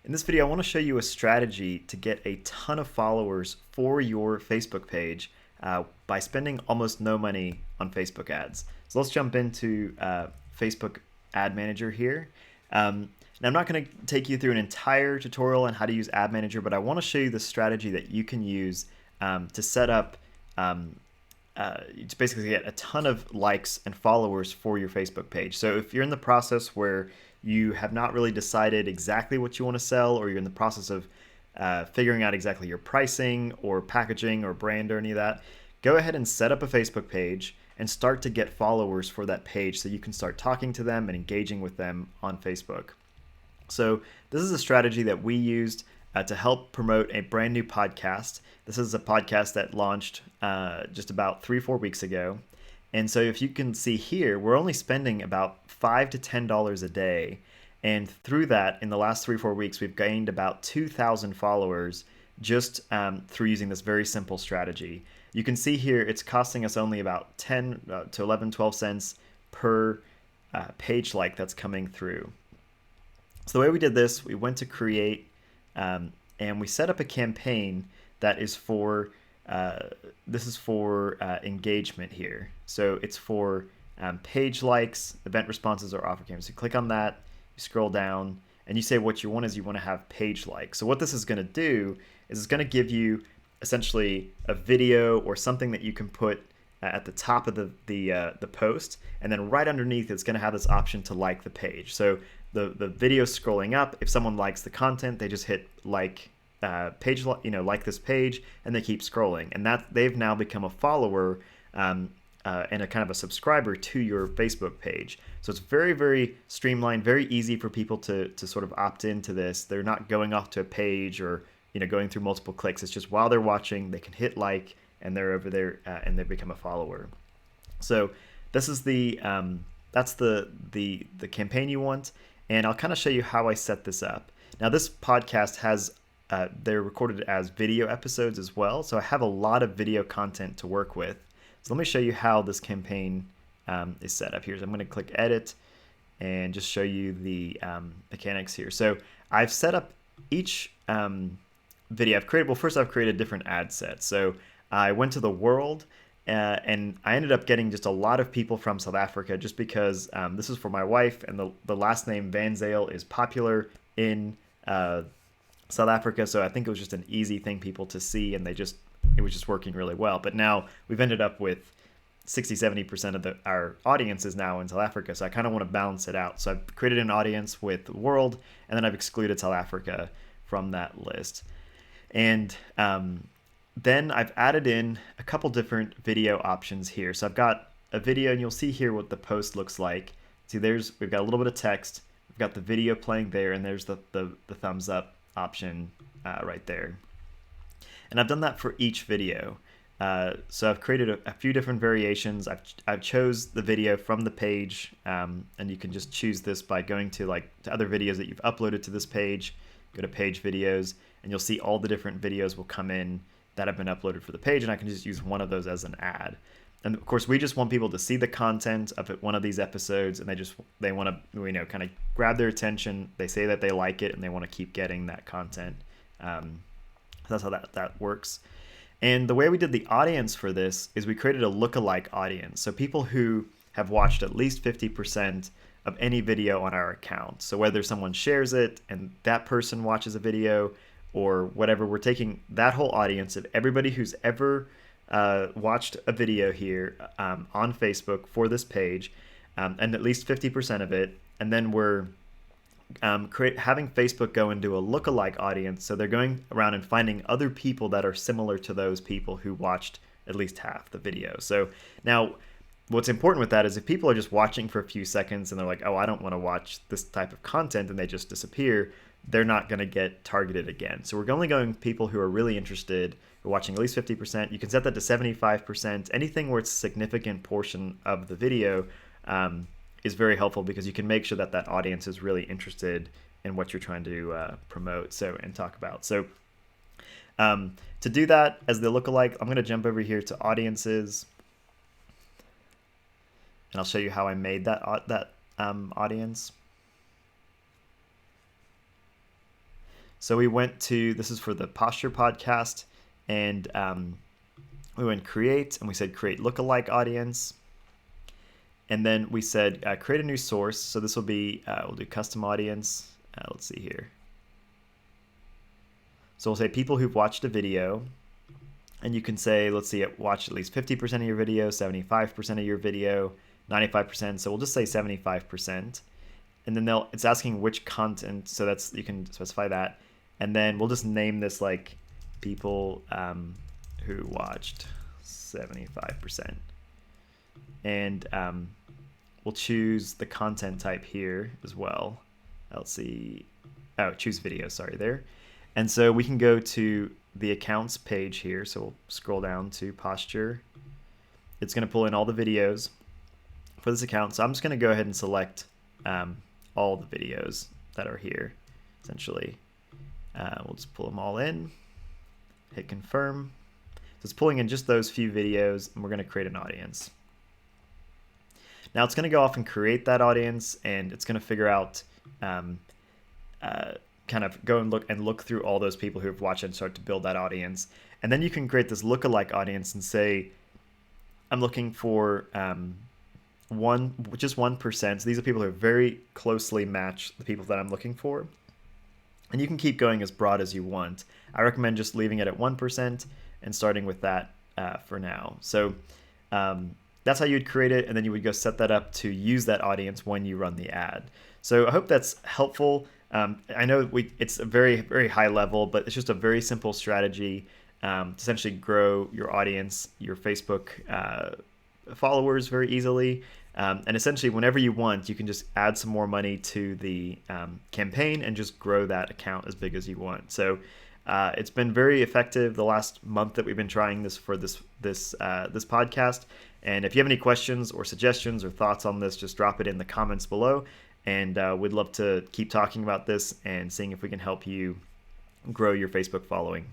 In this video, I want to show you a strategy to get a ton of followers for your Facebook page by spending almost no money on Facebook ads. So let's jump into Facebook Ad Manager here. Now I'm not going to take you through an entire tutorial on how to use Ad Manager, but I want to show you the strategy that you can use to set up to basically get a ton of likes and followers for your Facebook page. So if you're in the process where you have not really decided exactly what you want to sell, or you're in the process of figuring out exactly your pricing or packaging or brand or any of that, go ahead and set up a Facebook page and start to get followers for that page so you can start talking to them and engaging with them on Facebook. So this is a strategy that we used to help promote a brand new podcast. This is a podcast that launched just about 3-4 weeks ago. And so if you can see here, we're only spending about $5 to $10 a day. And through that, in the last 3-4 weeks, we've gained about 2,000 followers just through using this very simple strategy. You can see here it's costing us only about 10 to 11, 12 cents per page like that's coming through. So the way we did this, we went to create and we set up a campaign that is for engagement here. So it's for page likes, event responses, or offer campaigns. So you click on that, you scroll down, and you say what you want is you want to have page likes. So what this is going to do is it's going to give you essentially a video or something that you can put at the top of the post, and then right underneath it's going to have this option to like the page. So the video scrolling up, if someone likes the content, they just hit like like this page, and they keep scrolling, and that they've now become a follower and a kind of a subscriber to your Facebook page. So it's very, very streamlined, very easy for people to sort of opt into this. They're not going off to a page or going through multiple clicks. It's just while they're watching, they can hit like, and they're over there and they become a follower. So this is that's the campaign you want, and I'll kind of show you how I set this up. Now this podcast has they're recorded as video episodes as well, so I have a lot of video content to work with. So let me show you how this campaign is set up here. So I'm going to click edit and just show you the mechanics here. So I've set up each video I've created. Well, first I've created different ad sets. So I went to the world and I ended up getting just a lot of people from South Africa just because this is for my wife, and the last name Van Zale is popular in South Africa, so I think it was just an easy thing people to see, and it was just working really well. But now we've ended up with 60-70% of our audience is now in South Africa, so I kind of want to balance it out. So I've created an audience with the world, and then I've excluded South Africa from that list. And then I've added in a couple different video options here. So I've got a video, and you'll see here what the post looks like. See, we've got a little bit of text, we've got the video playing there, and there's the thumbs up option right there. And I've done that for each video. So I've created a few different variations. I've chose the video from the page, and you can just choose this by going to other videos that you've uploaded to this page. Go to page videos, and you'll see all the different videos will come in that have been uploaded for the page, and I can just use one of those as an ad. And of course, we just want people to see the content of one of these episodes, and they want to kind of grab their attention. They say that they like it, and they want to keep getting that content. That's how that works. And the way we did the audience for this is we created a lookalike audience. So people who have watched at least 50% of any video on our account. So whether someone shares it and that person watches a video or whatever, we're taking that whole audience of everybody who's ever watched a video here on Facebook for this page, and at least 50% of it, and then we're having Facebook go into a lookalike audience, so they're going around and finding other people that are similar to those people who watched at least half the video. So now what's important with that is if people are just watching for a few seconds and they're like, oh, I don't want to watch this type of content, and they just disappear, they're not going to get targeted again. So we're only going people who are really interested, who are watching at least 50%. You can set that to 75%. Anything where it's a significant portion of the video is very helpful, because you can make sure that that audience is really interested in what you're trying to promote and talk about. So to do that as the lookalike, I'm going to jump over here to audiences, and I'll show you how I made that audience. So we went to, this is for the Posture podcast, and we went create, and we said create lookalike audience. And then we said create a new source. So this will be, we'll do custom audience. Let's see here. So we'll say people who've watched a video. And you can say, let's see, watch at least 50% of your video, 75% of your video, 95%. So we'll just say 75%. And then it's asking which content. So that's, you can specify that. And then we'll just name this like people who watched 75%. And we'll choose the content type here as well. Let's see. Oh, choose video, sorry, there. And so we can go to the accounts page here. So we'll scroll down to Posture. It's going to pull in all the videos for this account. So I'm just going to go ahead and select all the videos that are here, essentially. We'll just pull them all in, hit confirm. So it's pulling in just those few videos, and we're going to create an audience. Now it's going to go off and create that audience, and it's going to figure out, kind of go and look through all those people who have watched and start to build that audience. And then you can create this lookalike audience and say, I'm looking for just 1%. So these are people who very closely match the people that I'm looking for. And you can keep going as broad as you want. I recommend just leaving it at 1% and starting with that for now. So that's how you'd create it, and then you would go set that up to use that audience when you run the ad. So I hope that's helpful. I know it's a very, very high level, but it's just a very simple strategy to essentially grow your audience, your Facebook followers very easily. And essentially, whenever you want, you can just add some more money to the campaign and just grow that account as big as you want. So it's been very effective the last month that we've been trying this for this podcast. And if you have any questions or suggestions or thoughts on this, just drop it in the comments below. And we'd love to keep talking about this and seeing if we can help you grow your Facebook following.